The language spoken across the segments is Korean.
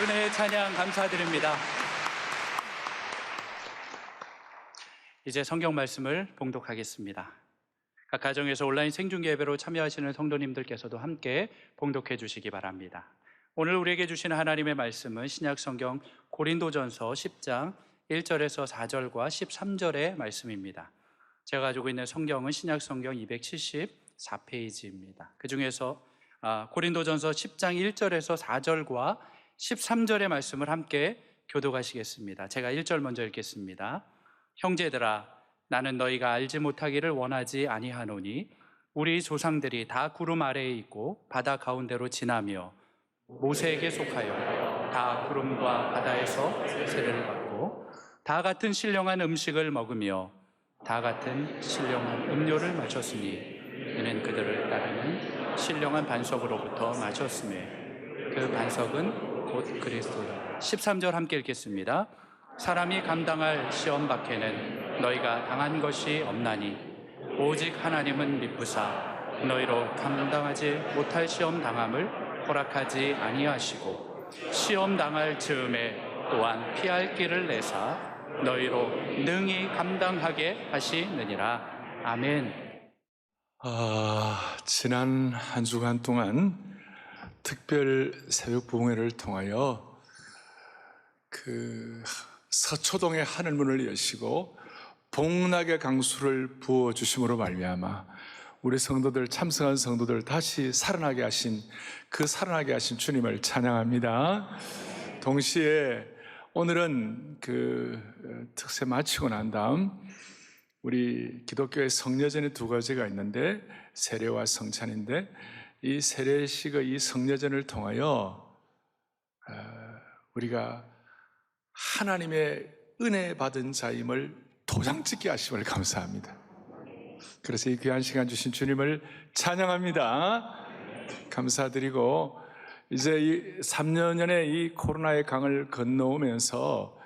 은혜의 찬양 감사드립니다. 이제 성경 말씀을 봉독하겠습니다. 각 가정에서 온라인 생중계 예배로 참여하시는 성도님들께서도 함께 봉독해 주시기 바랍니다. 오늘 우리에게 주시는 하나님의 말씀은 신약 성경 고린도전서 10장 1절에서 4절과 13절의 말씀입니다. 제가 가지고 있는 성경은 신약 성경 274페이지입니다. 그 중에서 고린도전서 10장 1절에서 4절과 13절의 말씀을 함께 교독하시겠습니다. 제가 1절 먼저 읽겠습니다. 형제들아, 나는 너희가 알지 못하기를 원하지 아니하노니 우리 조상들이 다 구름 아래에 있고 바다 가운데로 지나며 모세에게 속하여 다 구름과 바다에서 세례를 받고 다 같은 신령한 음식을 먹으며 다 같은 신령한 음료를 마셨으니 이는 그들을 따르는 신령한 반석으로부터 마셨음에 그 반석은 곧 그리스도라. 13절 함께 읽겠습니다. 사람이 감당할 시험 밖에는 너희가 당한 것이 없나니 오직 하나님은 미쁘사 너희로 감당하지 못할 시험 당함을 허락하지 아니하시고 시험 당할 즈음에 또한 피할 길을 내사 너희로 능히 감당하게 하시느니라. 아멘. 지난 한 주간 동안 특별 새벽 부흥회를 통하여 그 서초동의 하늘문을 여시고 복락의 강수를 부어주심으로 말미암아 우리 성도들, 참석한 성도들 다시 살아나게 하신 그 살아나게 하신 주님을 찬양합니다. 동시에 오늘은 그 특세 마치고 난 다음 우리 기독교의 성례전이 두 가지가 있는데 세례와 성찬인데 이 세례식의 이 성례전을 통하여 우리가 하나님의 은혜 받은 자임을 도장 찍게 하심을 감사합니다. 그래서 이 귀한 시간 주신 주님을 찬양합니다. 감사드리고 이제 이 3년의 이 코로나의 강을 건너오면서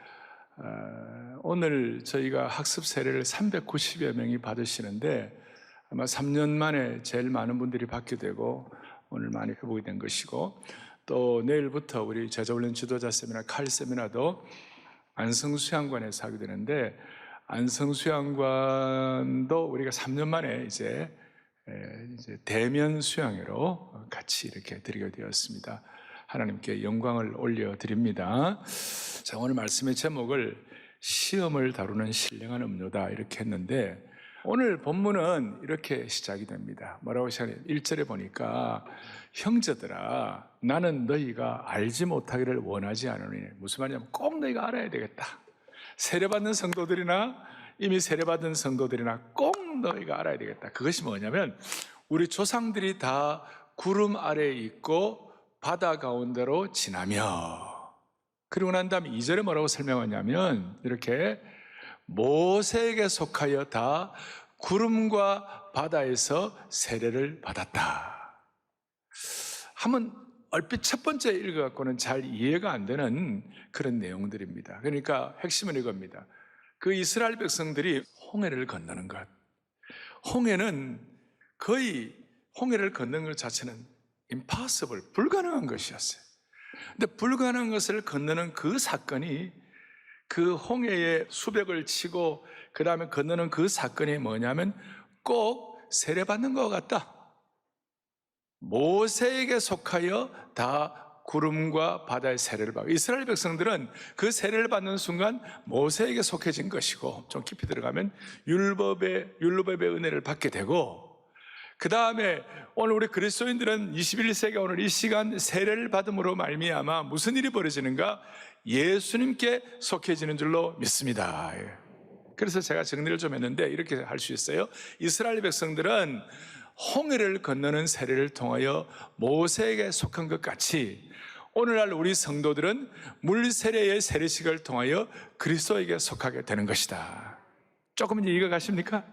오늘 저희가 학습 세례를 390여 명이 받으시는데 아마 3년 만에 제일 많은 분들이 받게 되고 오늘 많이 회복이 된 것이고 또 내일부터 우리 제자훈련 지도자 세미나 칼 세미나도 안성수양관에서 하게 되는데 안성수양관도 우리가 3년 만에 이제 대면 수양회로 같이 이렇게 드리게 되었습니다. 하나님께 영광을 올려드립니다. 자, 오늘 말씀의 제목을 시험을 다루는 신령한 음료다 이렇게 했는데 오늘 본문은 이렇게 시작이 됩니다. 뭐라고 시작해요? 1절에 보니까 형제들아 나는 너희가 알지 못하기를 원하지 않으니 무슨 말이냐면 꼭 너희가 알아야 되겠다. 세례받는 성도들이나 이미 세례받은 성도들이나 꼭 너희가 알아야 되겠다. 그것이 뭐냐면 우리 조상들이 다 구름 아래에 있고 바다 가운데로 지나며 그리고 난 다음에 2절에 뭐라고 설명하냐면 이렇게 모세에게 속하여 다 구름과 바다에서 세례를 받았다. 한번 얼핏 첫 번째 읽어갖고는 잘 이해가 안 되는 그런 내용들입니다. 그러니까 핵심은 이겁니다. 그 이스라엘 백성들이 홍해를 건너는 것. 홍해는 거의 홍해를 건너는 것 자체는 impossible, 불가능한 것이었어요. 근데 불가능한 것을 건너는 그 사건이 그 홍해에 수벽을 치고 그 다음에 건너는 그 사건이 뭐냐면 꼭 세례받는 것 같다. 모세에게 속하여 다 구름과 바다의 세례를 받고, 이스라엘 백성들은 그 세례를 받는 순간 모세에게 속해진 것이고, 좀 깊이 들어가면 율법의 은혜를 받게 되고, 그 다음에 오늘 우리 그리스도인들은 21세기 오늘 이 시간 세례를 받음으로 말미암아 무슨 일이 벌어지는가? 예수님께 속해지는 줄로 믿습니다. 그래서 제가 정리를 좀 했는데 이렇게 할 수 있어요. 이스라엘 백성들은 홍해를 건너는 세례를 통하여 모세에게 속한 것 같이 오늘날 우리 성도들은 물세례의 세례식을 통하여 그리스도에게 속하게 되는 것이다. 조금 이해가 가십니까?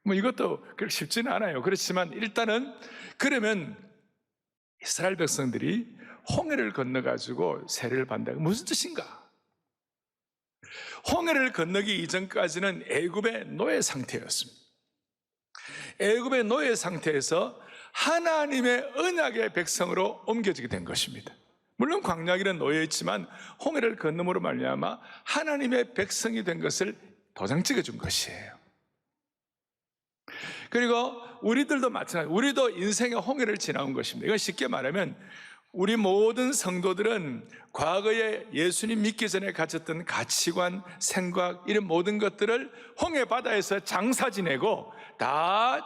뭐 이것도 그렇게 쉽지는 않아요. 그렇지만 일단은 그러면 이스라엘 백성들이 홍해를 건너가지고 세례를 받는다. 무슨 뜻인가? 홍해를 건너기 이전까지는 애굽의 노예 상태였습니다. 애굽의 노예 상태에서 하나님의 언약의 백성으로 옮겨지게 된 것입니다. 물론 광야길은 노예였지만 홍해를 건너므로 말미암아 하나님의 백성이 된 것을 도장 찍어준 것이에요. 그리고 우리들도 마찬가지, 우리도 인생의 홍해를 지나온 것입니다. 이건 쉽게 말하면 우리 모든 성도들은 과거에 예수님 믿기 전에 가졌던 가치관, 생각, 이런 모든 것들을 홍해 바다에서 장사 지내고 다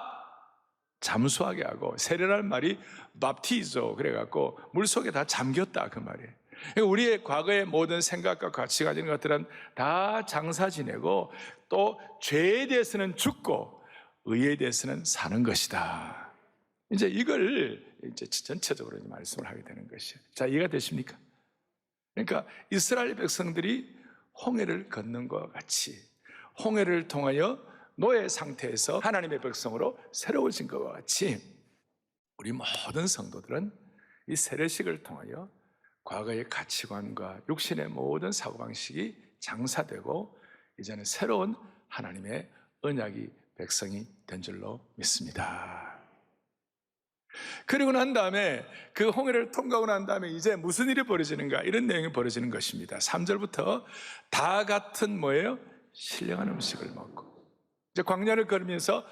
잠수하게 하고, 세례라는 말이 밥티조 그래갖고 물속에 다 잠겼다 그 말이에요. 그러니까 우리의 과거의 모든 생각과 가치관 이런 것들은 다 장사 지내고 또 죄에 대해서는 죽고 의에 대해서는 사는 것이다. 이제 이걸 이제 전체적으로 말씀을 하게 되는 것이에요. 자, 이해가 되십니까? 그러니까 이스라엘 백성들이 홍해를 건넌 것과 같이 홍해를 통하여 노예 상태에서 하나님의 백성으로 새로워진 것과 같이 우리 모든 성도들은 이 세례식을 통하여 과거의 가치관과 육신의 모든 사고방식이 장사되고 이제는 새로운 하나님의 언약이 백성이 된 줄로 믿습니다. 그리고 난 다음에 그 홍해를 통과하고 난 다음에 이제 무슨 일이 벌어지는가? 이런 내용이 벌어지는 것입니다. 3절부터 다 같은 뭐예요? 신령한 음식을 먹고, 이제 광야를 걸으면서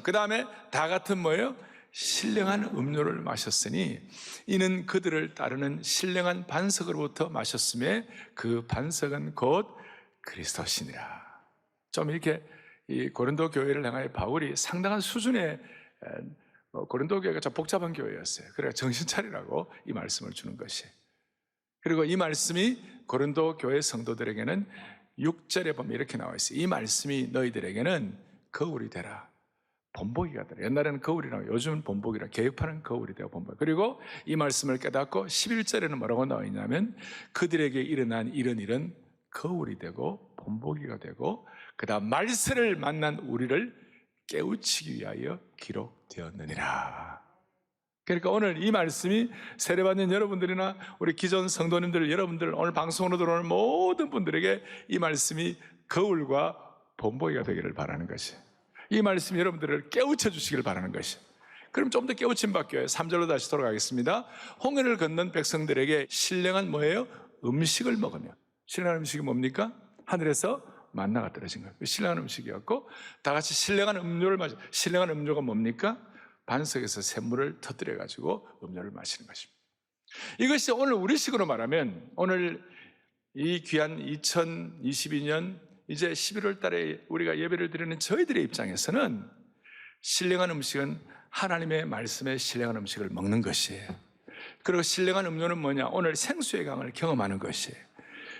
그 다음에 다 같은 뭐예요? 신령한 음료를 마셨으니 이는 그들을 따르는 신령한 반석으로부터 마셨음에 그 반석은 곧 그리스도시니라. 좀 이렇게 이 고린도 교회를 향하여 바울이 상당한 수준의, 고린도 교회가 좀 복잡한 교회였어요. 그래서 정신 차리라고 이 말씀을 주는 것이에요. 그리고 이 말씀이 고린도 교회 성도들에게는 6절에 보면 이렇게 나와 있어요. 이 말씀이 너희들에게는 거울이 되라, 본보기가 되라. 옛날에는 거울이라고, 요즘은 본보기라. 개혁파는 거울이 되고 본보기. 그리고 이 말씀을 깨닫고 11절에는 뭐라고 나와 있냐면 그들에게 일어난 이런 일은 거울이 되고 본보기가 되고 그 다음 말세를 만난 우리를 깨우치기 위하여 기록되었느니라. 그러니까 오늘 이 말씀이 세례받는 여러분들이나 우리 기존 성도님들, 여러분들, 오늘 방송으로 들어오는 모든 분들에게 이 말씀이 거울과 본보기가 되기를 바라는 것이, 이 말씀이 여러분들을 깨우쳐 주시길 바라는 것이. 그럼 좀 더 깨우침 받겨요. 3절로 다시 돌아가겠습니다. 홍해를 건넌 백성들에게 신령한 뭐예요? 음식을 먹으며. 신령한 음식이 뭡니까? 하늘에서 만나가 떨어진 거예요. 신령한 음식이었고 다 같이 신령한 음료를 마셔. 신령한 음료가 뭡니까? 반석에서 샘물을 터뜨려 가지고 음료를 마시는 것입니다. 이것이 오늘 우리식으로 말하면 오늘 이 귀한 2022년 이제 11월 달에 우리가 예배를 드리는 저희들의 입장에서는 신령한 음식은 하나님의 말씀에 신령한 음식을 먹는 것이에요. 그리고 신령한 음료는 뭐냐? 오늘 생수의 강을 경험하는 것이에요.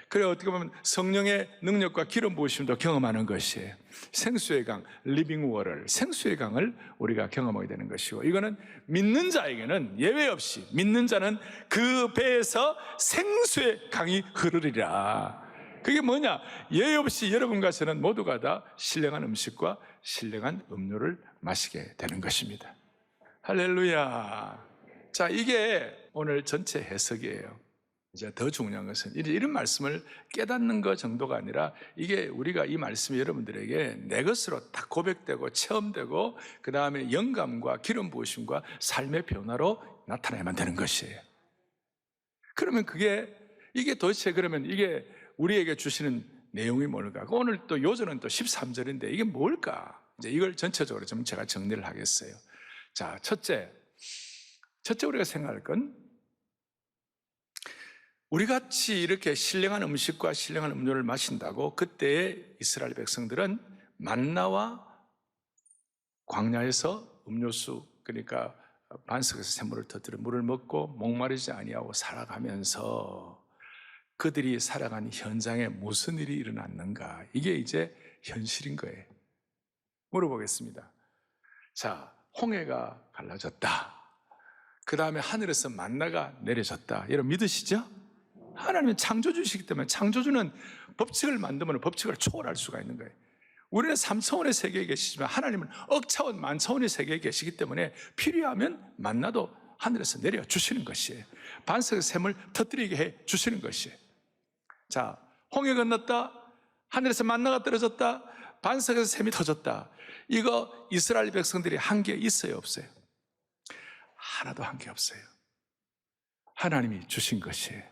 그리고 어떻게 보면 성령의 능력과 기름 부으심도 경험하는 것이에요. 생수의 강, 리빙 워를, 생수의 강을 우리가 경험하게 되는 것이고, 이거는 믿는 자에게는 예외 없이 믿는 자는 그 배에서 생수의 강이 흐르리라. 그게 뭐냐? 예외 없이 여러분과 저는 모두가 다 신령한 음식과 신령한 음료를 마시게 되는 것입니다. 할렐루야. 자, 이게 오늘 전체 해석이에요. 이제 더 중요한 것은 이런 말씀을 깨닫는 것 정도가 아니라 이게 우리가 이 말씀이 여러분들에게 내 것으로 딱 고백되고 체험되고 그 다음에 영감과 기름 부으심과 삶의 변화로 나타나야만 되는 것이에요. 그러면 이게 도대체 그러면 이게 우리에게 주시는 내용이 뭘까? 오늘 또 요절은 또 13절인데 이게 뭘까? 이제 이걸 전체적으로 좀 제가 정리를 하겠어요. 자, 첫째 우리가 생각할 건 우리 같이 이렇게 신령한 음식과 신령한 음료를 마신다고 그때의 이스라엘 백성들은 만나와 광야에서 음료수, 그러니까 반석에서 샘물을 터뜨려 물을 먹고 목마르지 아니하고 살아가면서 그들이 살아가는 현장에 무슨 일이 일어났는가? 이게 이제 현실인 거예요. 물어보겠습니다. 자, 홍해가 갈라졌다. 그 다음에 하늘에서 만나가 내려졌다. 여러분 믿으시죠? 하나님은 창조주시기 때문에 창조주는 법칙을 만들면 법칙을 초월할 수가 있는 거예요. 우리는 3차원의 세계에 계시지만 하나님은 억차원 만차원의 세계에 계시기 때문에 필요하면 만나도 하늘에서 내려주시는 것이에요. 반석의 샘을 터뜨리게 해 주시는 것이에요. 자, 홍해 건넜다, 하늘에서 만나가 떨어졌다, 반석에서 샘이 터졌다. 이거 이스라엘 백성들이 한 게 있어요, 없어요? 하나도 한 게 없어요. 하나님이 주신 것이에요.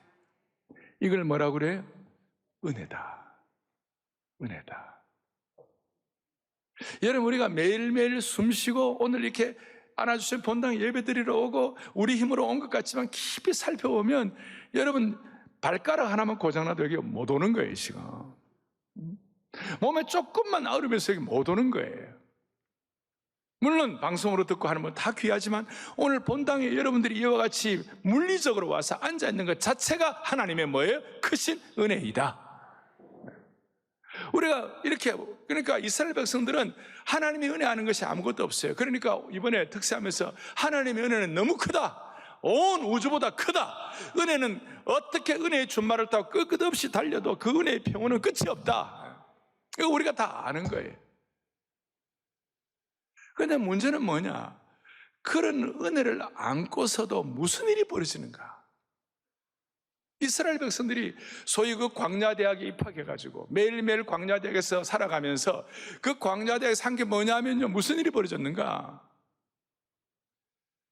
이걸 뭐라고 그래요? 은혜다. 은혜다. 여러분, 우리가 매일매일 숨쉬고 오늘 이렇게 안아주신 본당 예배드리러 오고 우리 힘으로 온 것 같지만 깊이 살펴보면 여러분 발가락 하나만 고장나도 여기 못 오는 거예요, 이 시간. 몸에 조금만 아우르면서 여기 못 오는 거예요. 물론 방송으로 듣고 하는 건 다 귀하지만 오늘 본당에 여러분들이 이와 같이 물리적으로 와서 앉아있는 것 자체가 하나님의 뭐예요? 크신 은혜이다. 우리가 이렇게, 그러니까 이스라엘 백성들은 하나님의 은혜하는 것이 아무것도 없어요. 그러니까 이번에 특세하면서 하나님의 은혜는 너무 크다. 온 우주보다 크다. 은혜는 어떻게 은혜의 준말을 타고 끝없이 달려도 그 은혜의 평온은 끝이 없다. 이거 우리가 다 아는 거예요. 그런데 문제는 뭐냐? 그런 은혜를 안고서도 무슨 일이 벌어지는가? 이스라엘 백성들이 소위 그 광야대학에 입학해가지고 매일매일 광야대학에서 살아가면서 그 광야대학에 산 게 뭐냐면요, 무슨 일이 벌어졌는가?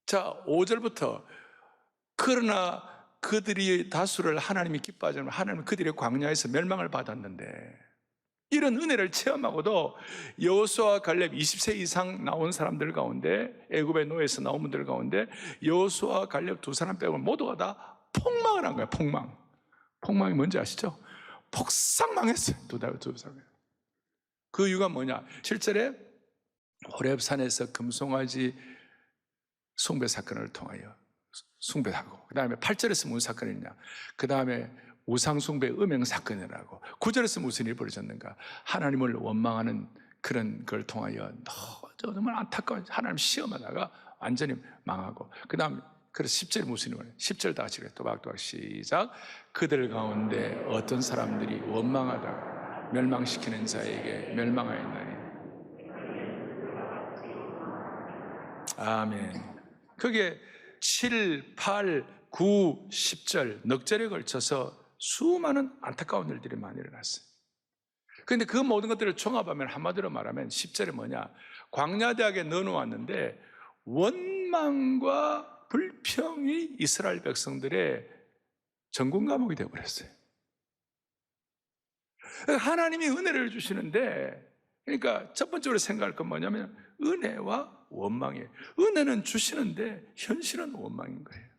자, 5절부터 그러나 그들이 다수를 하나님이 기뻐하지 않으면 하나님은 그들의 광야에서 멸망을 받았는데 이런 은혜를 체험하고도 여호수아와 갈렙 20세 이상 나온 사람들 가운데 애굽의 노예에서 나온 분들 가운데 여호수아와 갈렙 두 사람 빼고 모두가 다 폭망을 한 거예요. 폭망이 뭔지 아시죠? 폭삭 망했어요. 두 사람. 그 이유가 뭐냐? 7절에 호렙산에서 금송아지 숭배 사건을 통하여 숭배하고, 그 다음에 8절에서 무슨 사건이 있냐? 그 다음에 우상숭배 음행 사건이라고. 9절에서 무슨 일이 벌어졌는가? 하나님을 원망하는 그런 걸 통하여 정말 안타까운 하나님 시험하다가 완전히 망하고, 그 다음 그래서 10절에 무슨 일이 10절 다 같이 또박또박 시작. 그들 가운데 어떤 사람들이 원망하다가 멸망시키는 자에게 멸망하였나니. 아멘. 그게 7, 8, 9, 10절 넉 절에 걸쳐서 수많은 안타까운 일들이 많이 일어났어요. 그런데 그 모든 것들을 종합하면 한마디로 말하면 10절에 뭐냐? 광야대학에 넣어놓았는데 원망과 불평이 이스라엘 백성들의 전군 과목이 되어버렸어요. 하나님이 은혜를 주시는데, 그러니까 첫 번째로 생각할 건 뭐냐면 은혜와 원망이에요. 은혜는 주시는데 현실은 원망인 거예요.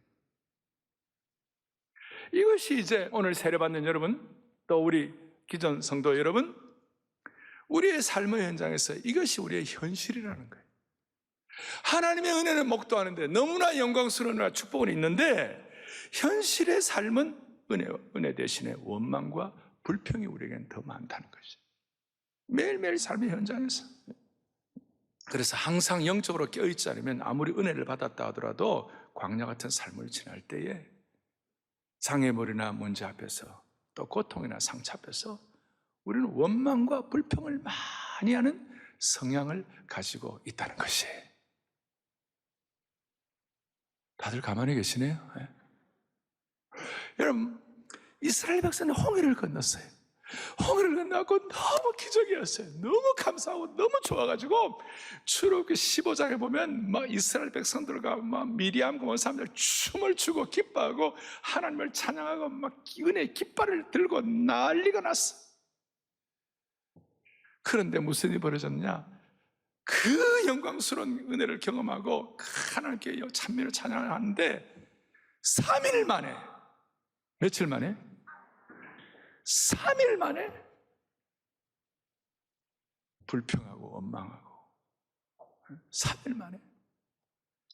이것이 이제 오늘 세례받는 여러분, 또 우리 기존 성도 여러분, 우리의 삶의 현장에서 이것이 우리의 현실이라는 거예요. 하나님의 은혜는 목도하는데 너무나 영광스러운 축복은 있는데 현실의 삶은 은혜 대신에 원망과 불평이 우리에게는 더 많다는 것이죠. 매일매일 삶의 현장에서. 그래서 항상 영적으로 깨어있지 않으면 아무리 은혜를 받았다 하더라도 광야 같은 삶을 지날 때에 장애물이나 문제 앞에서 또 고통이나 상처 앞에서 우리는 원망과 불평을 많이 하는 성향을 가지고 있다는 것이에요. 다들 가만히 계시네요. 예. 여러분, 이스라엘 백성은 홍해를 건넜어요. 홍해를 건너고 너무 기적이었어요. 너무 감사하고 너무 좋아가지고 출애굽기 15장에 보면 막 이스라엘 백성들과 막 미리암과 온 사람들 춤을 추고 기뻐하고 하나님을 찬양하고 막 은혜의 깃발을 들고 난리가 났어. 그런데 무슨 일이 벌어졌냐? 그 영광스러운 은혜를 경험하고 하나님께 찬미를 찬양하는데 3일 만에, 며칠 만에? 3일 만에 불평하고 원망하고 3일 만에.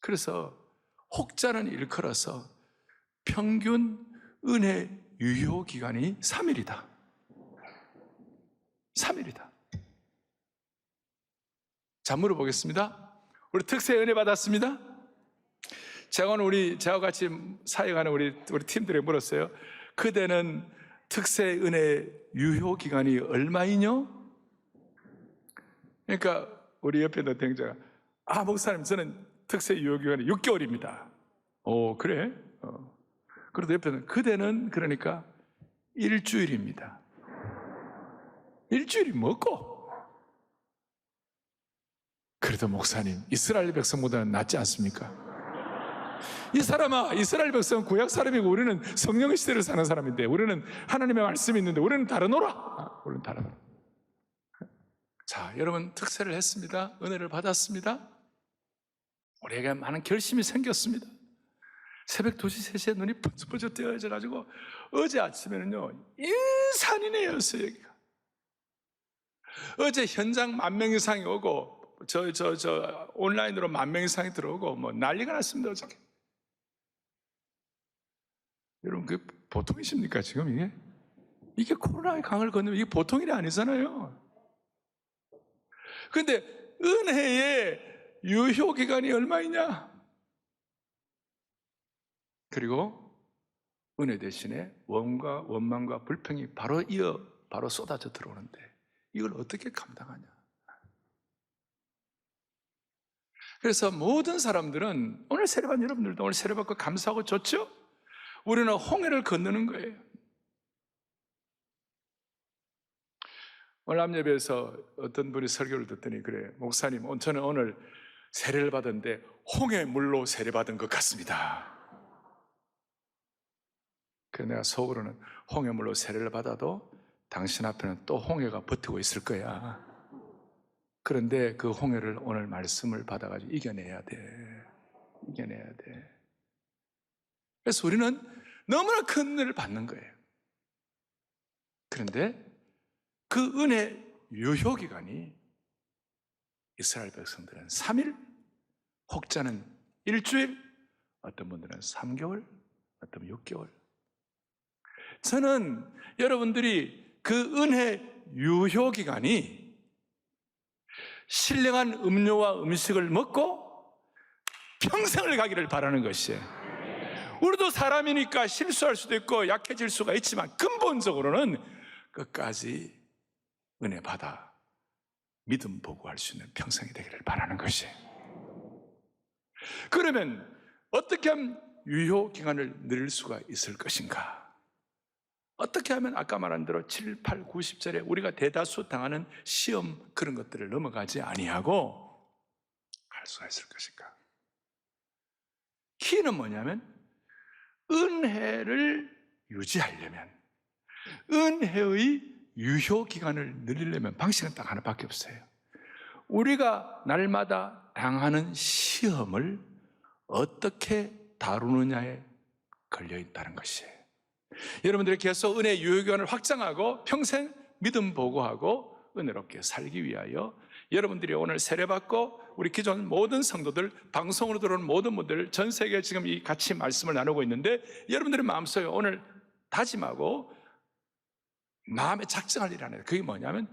그래서 혹자는 일컬어서 평균 은혜 유효 기간이 3일이다. 3일이다. 자, 물어보겠습니다. 우리 특세 은혜 받았습니다? 제가 오늘 저와 같이 사역하는 우리 팀들에게 물었어요. 그대는 특세 은혜 유효 기간이 얼마이뇨? 그러니까 우리 옆에 있는 대행자가 목사님 저는 특세 유효 기간이 6개월입니다. 오, 그래? 그래도 옆에는 그대는 그러니까 일주일입니다. 일주일이 뭐고? 그래도 목사님 이스라엘 백성보다는 낫지 않습니까? 이 사람아, 이스라엘 백성은 구약 사람이고 우리는 성령의 시대를 사는 사람인데, 우리는 하나님의 말씀이 있는데 우리는 다르노라. 우리는 다르노라. 자, 여러분 특세를 했습니다. 은혜를 받았습니다. 우리에게 많은 결심이 생겼습니다. 새벽 2시, 3시에 눈이 번쩍번쩍 뜨여져가지고 어제 아침에는요 인산이네였어요. 여기가 어제 현장 10,000명 이상이 오고 온라인으로 10,000명 이상이 들어오고 뭐 난리가 났습니다. 어저께. 여러분 그 보통이십니까 지금 이게? 이게 코로나의 강을 건너면 이게 보통 일이 아니잖아요. 그런데 은혜의 유효 기간이 얼마이냐? 그리고 은혜 대신에 원망과 불평이 바로 쏟아져 들어오는데 이걸 어떻게 감당하냐? 그래서 모든 사람들은 오늘 세례받은 여러분들도 오늘 세례받고 감사하고 좋죠? 우리는 홍해를 건너는 거예요. 오늘 암예배에서 어떤 분이 설교를 듣더니 그래, 목사님 저는 오늘 세례를 받았는데 홍해 물로 세례받은 것 같습니다. 그래서 내가 속으로는 홍해 물로 세례를 받아도 당신 앞에는 또 홍해가 버티고 있을 거야. 그런데 그 홍해를 오늘 말씀을 받아가지고 이겨내야 돼. 이겨내야 돼. 그래서 우리는 너무나 큰 은혜를 받는 거예요. 그런데 그 은혜 유효 기간이 이스라엘 백성들은 3일, 혹자는 일주일, 어떤 분들은 3개월, 어떤 분은 6개월. 저는 여러분들이 그 은혜 유효 기간이 신령한 음료와 음식을 먹고 평생을 가기를 바라는 것이에요. 우리도 사람이니까 실수할 수도 있고 약해질 수가 있지만 근본적으로는 끝까지 은혜 받아 믿음 보고 할 수 있는 평생이 되기를 바라는 것이에요. 그러면 어떻게 하면 유효 기간을 늘릴 수가 있을 것인가? 어떻게 하면 아까 말한 대로 7, 8, 90절에 우리가 대다수 당하는 시험 그런 것들을 넘어가지 아니하고 갈 수가 있을 것인가? 키는 뭐냐면 은혜를 유지하려면, 은혜의 유효 기간을 늘리려면 방식은 딱 하나밖에 없어요. 우리가 날마다 당하는 시험을 어떻게 다루느냐에 걸려있다는 것이에요. 여러분들이 계속 은혜의 유효 기간을 확장하고 평생 믿음 보고하고 은혜롭게 살기 위하여 여러분들이 오늘 세례받고 우리 기존 모든 성도들, 방송으로 들어오는 모든 분들, 전 세계에 지금 이 같이 말씀을 나누고 있는데 여러분들의 마음속에 오늘 다짐하고 마음에 작정할 일이 하나 있어요. 그게 뭐냐면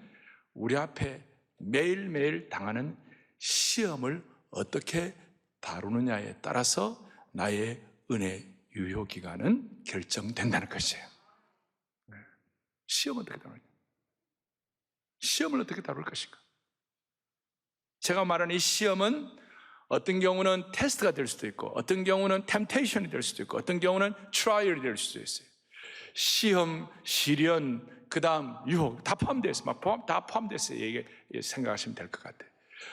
우리 앞에 매일매일 당하는 시험을 어떻게 다루느냐에 따라서 나의 은혜 유효 기간은 결정된다는 것이에요. 시험은 어떻게 다루냐? 시험을 어떻게 다룰 것인가? 제가 말하는 이 시험은 어떤 경우는 테스트가 될 수도 있고, 어떤 경우는 템테이션이 될 수도 있고, 어떤 경우는 트라이얼이 될 수도 있어요. 시험, 시련, 그 다음 유혹 다 포함되어 있어요. 다 포함되어 있어요. 이게 생각하시면 될 것 같아요.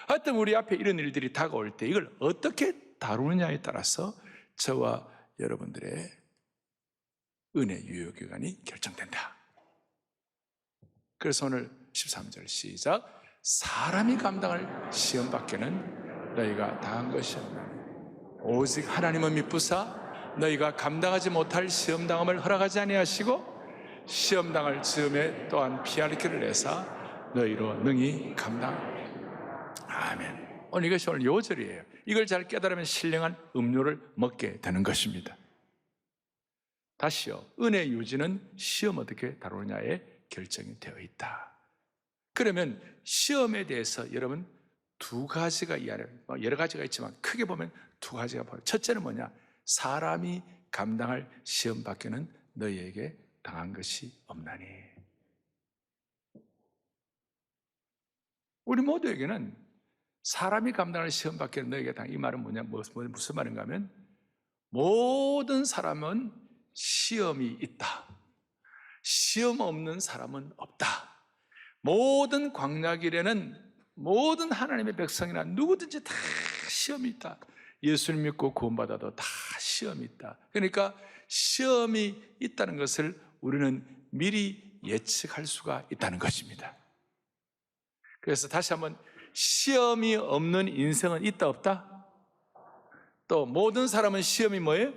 하여튼 우리 앞에 이런 일들이 다가올 때 이걸 어떻게 다루느냐에 따라서 저와 여러분들의 은혜 유효기간이 결정된다. 그래서 오늘 13절 시작. 사람이 감당할 시험 밖에는 너희가 당한 것이 없나니 오직 하나님은 미쁘사 너희가 감당하지 못할 시험당함을 허락하지 아니하시고 시험당할 즈음에 또한 피할 길을 내사 너희로 능히 감당하리라. 아멘. 오늘 이것이 오늘 요절이에요. 이걸 잘 깨달으면 신령한 음료를 먹게 되는 것입니다. 다시요, 은혜 유지는 시험 어떻게 다루느냐에 결정이 되어 있다. 그러면 시험에 대해서 여러분 두 가지가 여러 가지가 있지만 크게 보면 두 가지가 보여요. 첫째는 뭐냐? 사람이 감당할 시험 밖에는 너희에게 당한 것이 없나니. 우리 모두에게는 사람이 감당할 시험 밖에는 너희에게 당한, 이 말은 뭐냐? 무슨 말인가 하면 모든 사람은 시험이 있다. 시험 없는 사람은 없다. 모든 광야길에는 모든 하나님의 백성이나 누구든지 다 시험이 있다. 예수를 믿고 구원받아도 다 시험이 있다. 그러니까 시험이 있다는 것을 우리는 미리 예측할 수가 있다는 것입니다. 그래서 다시 한번, 시험이 없는 인생은 있다 없다? 또 모든 사람은 시험이 뭐예요?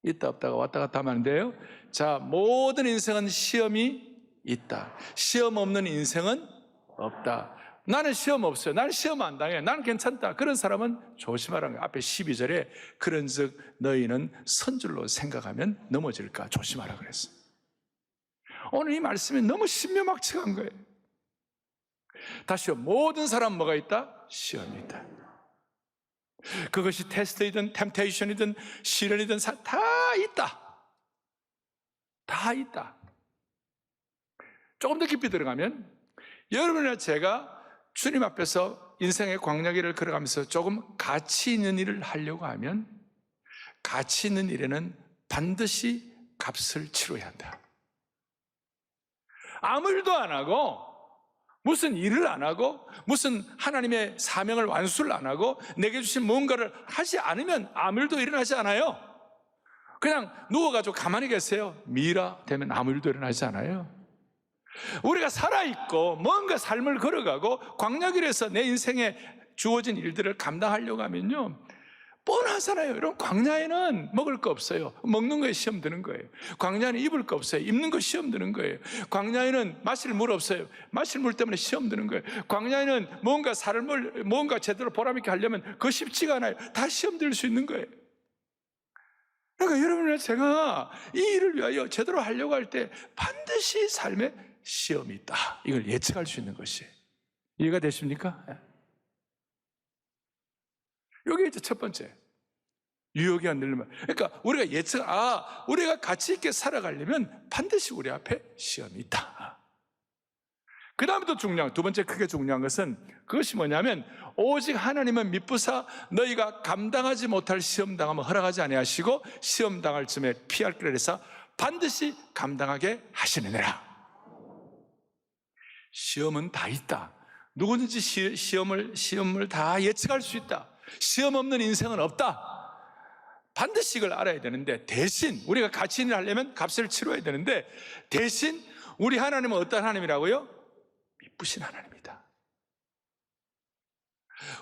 있다 없다가 왔다 갔다 하면 안 돼요. 자, 모든 인생은 시험이 있다. 시험 없는 인생은 없다. 나는 시험 없어요. 나는 시험 안 당해요. 나는 괜찮다. 그런 사람은 조심하라는 거예요. 앞에 12절에 그런즉 너희는 선줄로 생각하면 넘어질까 조심하라 그랬어요. 오늘 이 말씀이 너무 신묘막측한 거예요. 다시요, 모든 사람 뭐가 있다? 시험이 있다. 그것이 테스트이든 템테이션이든 시련이든 다 있다. 다 있다. 조금 더 깊이 들어가면 여러분이나 제가 주님 앞에서 인생의 광야길을 걸어가면서 조금 가치 있는 일을 하려고 하면 가치 있는 일에는 반드시 값을 치러야 한다. 아무 일도 안 하고 무슨 일을 안 하고 무슨 하나님의 사명을 완수를 안 하고 내게 주신 무언가를 하지 않으면 아무 일도 일어나지 않아요. 그냥 누워가지고 가만히 계세요. 미라 되면 아무 일도 일어나지 않아요. 우리가 살아있고 뭔가 삶을 걸어가고 광야길에서 내 인생에 주어진 일들을 감당하려고 하면요, 뻔하잖아요. 여러분, 광야에는 먹을 거 없어요. 먹는 거에 시험 드는 거예요. 광야에는 입을 거 없어요. 입는 거 시험 드는 거예요. 광야에는 마실 물 없어요. 마실 물 때문에 시험 드는 거예요. 광야에는 뭔가 삶을 뭔가 제대로 보람있게 하려면 그거 쉽지가 않아요. 다 시험 들 수 있는 거예요. 그러니까 여러분과 제가 이 일을 위하여 제대로 하려고 할 때 반드시 삶에 시험이 있다. 이걸 예측할 수 있는 것이. 이해가 되십니까? 이게 이제 첫 번째. 유혹이 안 되려면. 그러니까 우리가 우리가 가치 있게 살아가려면 반드시 우리 앞에 시험이 있다. 그 다음에 또 중요한, 두 번째 크게 중요한 것은 그것이 뭐냐면 오직 하나님은 미쁘사 너희가 감당하지 못할 시험당함을 허락하지 아니하시고 시험당할 쯤에 피할 길을 해서 반드시 감당하게 하시느니라. 시험은 다 있다. 누구든지 시험을 다 예측할 수 있다. 시험 없는 인생은 없다. 반드시 이걸 알아야 되는데, 대신 우리가 가치 있는 일 하려면 값을 치러야 되는데, 대신 우리 하나님은 어떤 하나님이라고요? 미쁘신 하나님이다.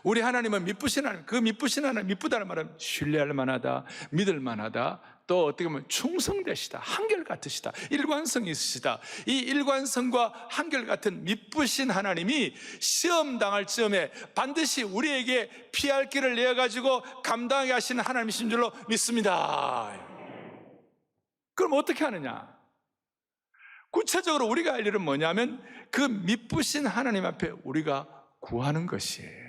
우리 하나님은 미쁘신 하나님. 그 미쁘신 하나님, 미쁘다는 말은 신뢰할 만하다, 믿을 만하다, 또 어떻게 보면 충성되시다, 한결같으시다, 일관성이 있으시다. 이 일관성과 한결같은 미쁘신 하나님이 시험 당할 즈음에 반드시 우리에게 피할 길을 내어가지고 감당하게 하시는 하나님이신 줄로 믿습니다. 그럼 어떻게 하느냐? 구체적으로 우리가 할 일은 뭐냐면 그 미쁘신 하나님 앞에 우리가 구하는 것이에요.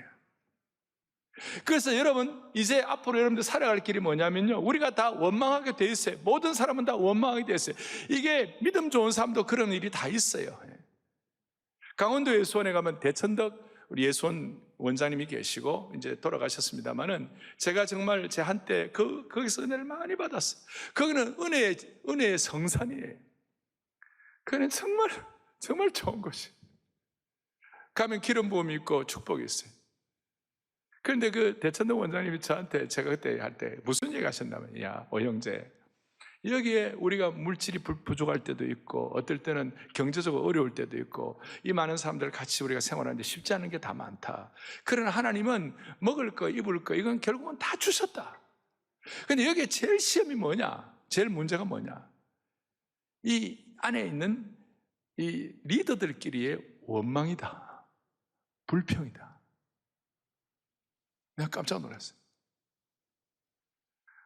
그래서 여러분, 이제 앞으로 여러분들 살아갈 길이 뭐냐면요, 우리가 다 원망하게 돼 있어요. 모든 사람은 다 원망하게 돼 있어요. 이게 믿음 좋은 사람도 그런 일이 다 있어요. 강원도의 수원에 가면 대천덕 우리 예수원 원장님이 계시고 이제 돌아가셨습니다만은 제가 정말 제 한때 거기서 은혜를 많이 받았어요. 거기는 은혜의 성산이에요. 그는 정말 좋은 곳이에요. 가면 기름 부음이 있고 축복이 있어요. 그런데 그 대천동 원장님이 저한테 제가 그때 할 때 무슨 얘기 하셨냐면, 야, 오형제, 여기에 우리가 물질이 부족할 때도 있고 어떨 때는 경제적으로 어려울 때도 있고 이 많은 사람들 같이 우리가 생활하는데 쉽지 않은 게 다 많다. 그러나 하나님은 먹을 거 입을 거 이건 결국은 다 주셨다. 그런데 여기에 제일 시험이 뭐냐, 제일 문제가 뭐냐, 이 안에 있는 이 리더들끼리의 원망이다, 불평이다. 내가 깜짝 놀랐어요.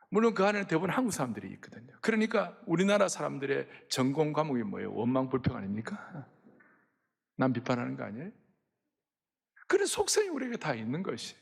물론 그 안에는 대부분 한국 사람들이 있거든요. 그러니까 우리나라 사람들의 전공 과목이 뭐예요? 원망, 불평 아닙니까? 남 비판하는 거 아니에요? 그런 속성이 우리에게 다 있는 것이.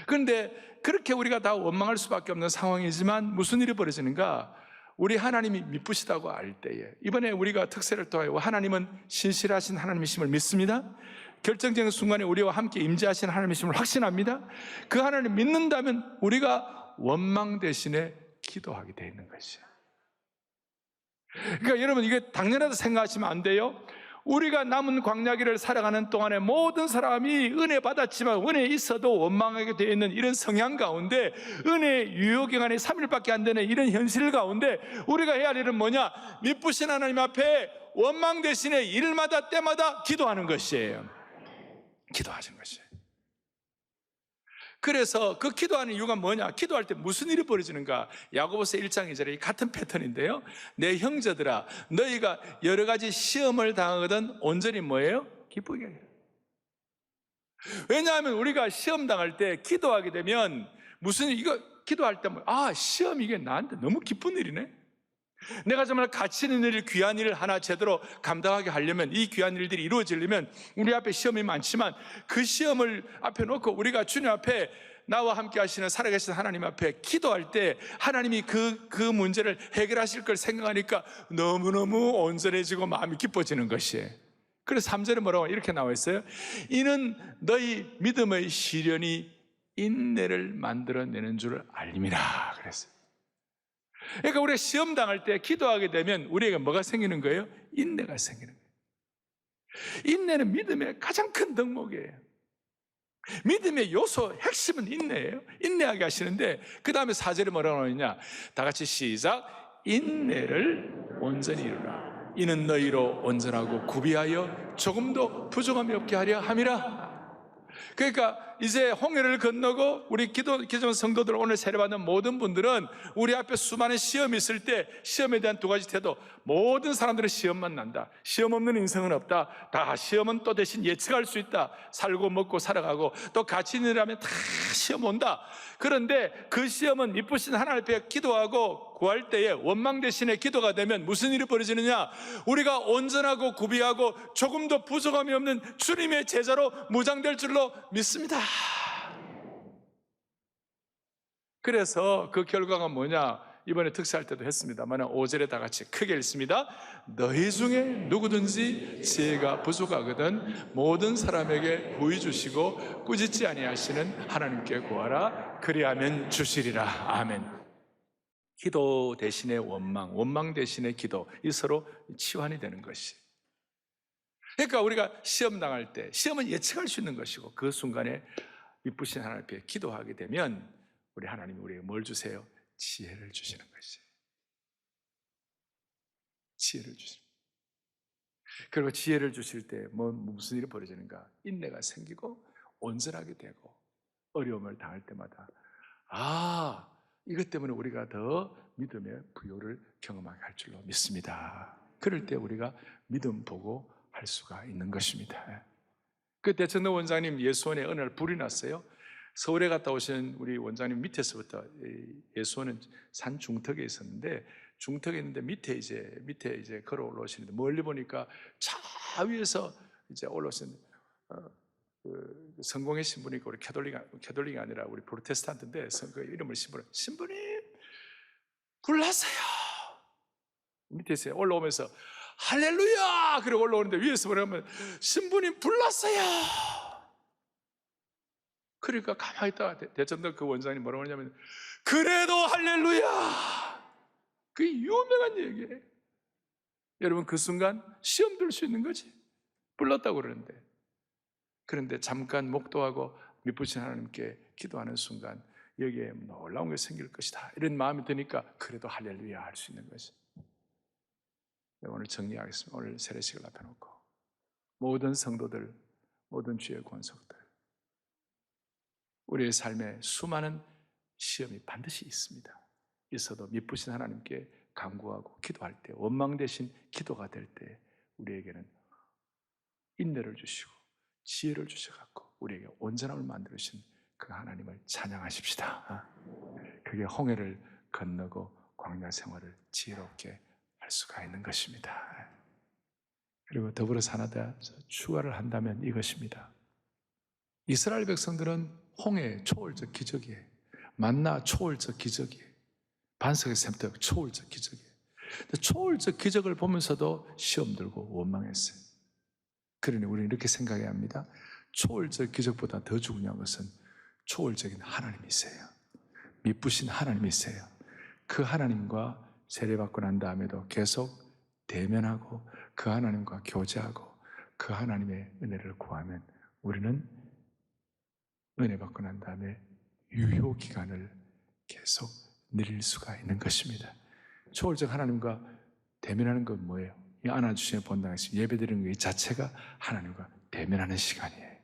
그런데 그렇게 우리가 다 원망할 수밖에 없는 상황이지만 무슨 일이 벌어지는가? 우리 하나님이 미쁘시다고 알 때에, 이번에 우리가 특세를 통하여 하나님은 신실하신 하나님이심을 믿습니다. 결정적인 순간에 우리와 함께 임재하신 하나님이심을 확신합니다. 그 하나님 믿는다면 우리가 원망 대신에 기도하게 되어 있는 것이에요. 그러니까 여러분, 이게 당연하다 생각하시면 안 돼요. 우리가 남은 광야길을 살아가는 동안에 모든 사람이 은혜 받았지만 은혜 있어도 원망하게 되어 있는 이런 성향 가운데, 은혜 유효기간이 3일밖에 안 되는 이런 현실 가운데 우리가 해야 할 일은 뭐냐? 미쁘신 하나님 앞에 원망 대신에 일마다 때마다 기도하는 것이에요. 기도하신 것이에요. 그래서 그 기도하는 이유가 뭐냐? 기도할 때 무슨 일이 벌어지는가? 야고보서 1장 2절에 같은 패턴인데요, 내 형제들아, 너희가 여러 가지 시험을 당하거든 온전히 뭐예요? 기쁘게 해라. 왜냐하면 우리가 시험 당할 때 기도하게 되면 이거 기도할 때 시험 이게 나한테 너무 기쁜 일이네. 내가 정말 가치 있는 일, 귀한 일을 하나 제대로 감당하게 하려면, 이 귀한 일들이 이루어지려면 우리 앞에 시험이 많지만 그 시험을 앞에 놓고 우리가 주님 앞에, 나와 함께 하시는 살아계신 하나님 앞에 기도할 때 하나님이 그 문제를 해결하실 걸 생각하니까 너무너무 온전해지고 마음이 기뻐지는 것이에요. 그래서 3절에 뭐라고 이렇게 나와 있어요? 이는 너희 믿음의 시련이 인내를 만들어내는 줄 알림이라 그랬어요. 그러니까 우리가 시험 당할 때 기도하게 되면 우리에게 뭐가 생기는 거예요? 인내가 생기는 거예요. 인내는 믿음의 가장 큰 덕목이에요. 믿음의 요소 핵심은 인내예요. 인내하게 하시는데 그 다음에 4절에 뭐라고 나오느냐? 다 같이 시작. 인내를 온전히 이루라. 이는 너희로 온전하고 구비하여 조금도 부족함이 없게 하려 함이라. 그러니까 이제 홍해를 건너고 우리 기존 성도들, 오늘 세례받는 모든 분들은 우리 앞에 수많은 시험이 있을 때 시험에 대한 두 가지 태도. 모든 사람들은 시험만 난다. 시험 없는 인생은 없다. 다 시험은 또 대신 예측할 수 있다. 살고 먹고 살아가고 또 같이 있는 일하면 다 시험 온다. 그런데 그 시험은 이쁘신 하나님 앞에 기도하고 구할 때에 원망 대신에 기도가 되면 무슨 일이 벌어지느냐? 우리가 온전하고 구비하고 조금도 부족함이 없는 주님의 제자로 무장될 줄로 믿습니다. 그래서 그 결과가 뭐냐? 이번에 특사할 때도 했습니다만 5절에 다 같이 크게 읽습니다. 너희 중에 누구든지 지혜가 부족하거든 모든 사람에게 부의 주시고 꾸짖지 아니하시는 하나님께 구하라. 그리하면 주시리라. 아멘. 기도 대신에 원망, 원망 대신에 기도, 이 서로 치환이 되는 것이. 그러니까 우리가 시험 당할 때, 시험은 예측할 수 있는 것이고 그 순간에 미쁘신 하나님 앞에 기도하게 되면 우리 하나님이 우리에게 뭘 주세요? 지혜를 주시는 것이에요. 지혜를 주시는. 그리고 지혜를 주실 때 무슨 일이 벌어지는가? 인내가 생기고 온전하게 되고 어려움을 당할 때마다 이것 때문에 우리가 더 믿음의 부요를 경험하게 할 줄로 믿습니다. 그럴 때 우리가 믿음 보고 할 수가 있는 것입니다. 그 대천동 원장님 예수원에 어느 날 불이 났어요. 서울에 갔다 오신 우리 원장님 밑에서부터, 예수원은 산 중턱에 있었는데 중턱에 있는데 밑에 이제 걸어 올라오시는데 멀리 보니까 저 위에서 이제 올라오신 그 성공의 신부니까 우리 캐톨릭이 아니라 우리 프로테스탄트인데 그 이름을 신부님 불났어요. 밑에서 올라오면서 할렐루야! 그러고 올라오는데 위에서 뭐냐면 신부님 불났어요. 그러니까 가만히 있다가 대전도 그 원장님 뭐라고 하냐면 그래도 할렐루야! 그 유명한 얘기예요. 여러분 그 순간 시험 들 수 있는 거지. 불렀다고 그러는데. 그런데 잠깐 목도하고 미쁘신 하나님께 기도하는 순간 여기에 놀라운 게 생길 것이다 이런 마음이 드니까 그래도 할렐루야 할 수 있는 거지. 오늘 정리하겠습니다. 오늘 세례식을 앞에 놓고 모든 성도들, 모든 주의 권속들, 우리의 삶에 수많은 시험이 반드시 있습니다. 있어도 미쁘신 하나님께 간구하고 기도할 때, 원망 대신 기도가 될 때 우리에게는 인내를 주시고 지혜를 주셔갖고 우리에게 온전함을 만들으신 그 하나님을 찬양하십시다. 그게 홍해를 건너고 광야 생활을 지혜롭게 할 수가 있는 것입니다. 그리고 더불어서 하나 더 추가를 한다면 이것입니다. 이스라엘 백성들은 홍해 초월적 기적이에요. 만나 초월적 기적이에요. 반석의 샘터 초월적 기적이에요. 초월적 기적을 보면서도 시험 들고 원망했어요. 그러니 우리는 이렇게 생각해야 합니다. 초월적 기적보다 더 중요한 것은 초월적인 하나님이세요. 미쁘신 하나님이세요. 그 하나님과 세례받고 난 다음에도 계속 대면하고 그 하나님과 교제하고 그 하나님의 은혜를 구하면 우리는 은혜 받고 난 다음에 유효 기간을 계속 누릴 수가 있는 것입니다. 초월적 하나님과 대면하는 건 뭐예요? 이 안아주시는 본당에서 예배드리는 것 자체가 하나님과 대면하는 시간이에요.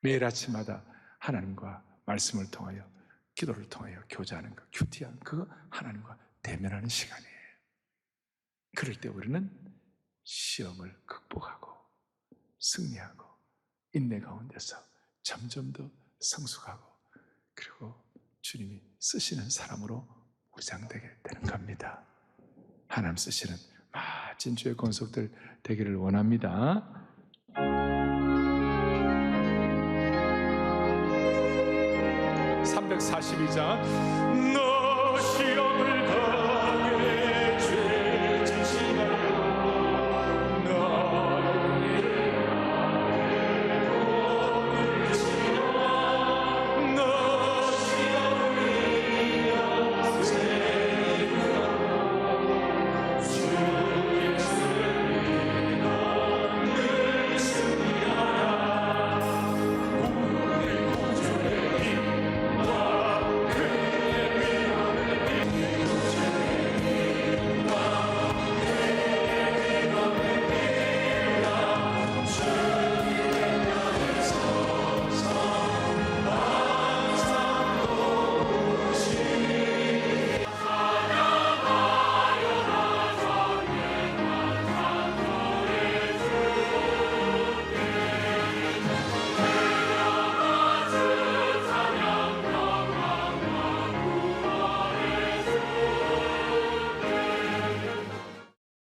매일 아침마다 하나님과 말씀을 통하여 기도를 통하여 교제하는 것, 큐티하는 그거 하나님과 대면하는 시간이에요. 그럴 때 우리는 시험을 극복하고 승리하고 인내 가운데서 점점 더 성숙하고 그리고 주님이 쓰시는 사람으로 무장되게 되는 겁니다. 하나님 쓰시는 멋진 주의 권속들 되기를 원합니다. 342장